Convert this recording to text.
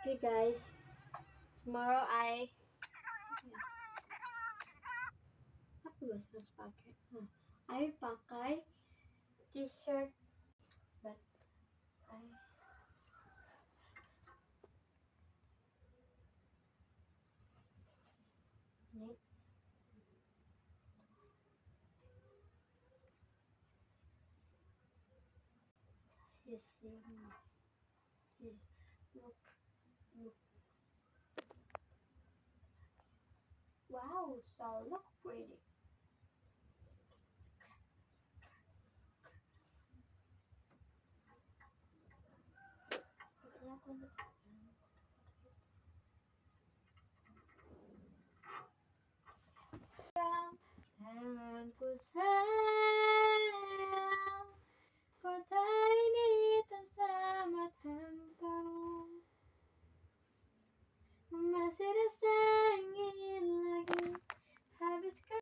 Okay guys, tomorrow apa bahasa harus pakai? I pakai t-shirt, but I need his look. Wow, so look pretty. Tanganku sayang, kota ini tersamat hampa, masih ada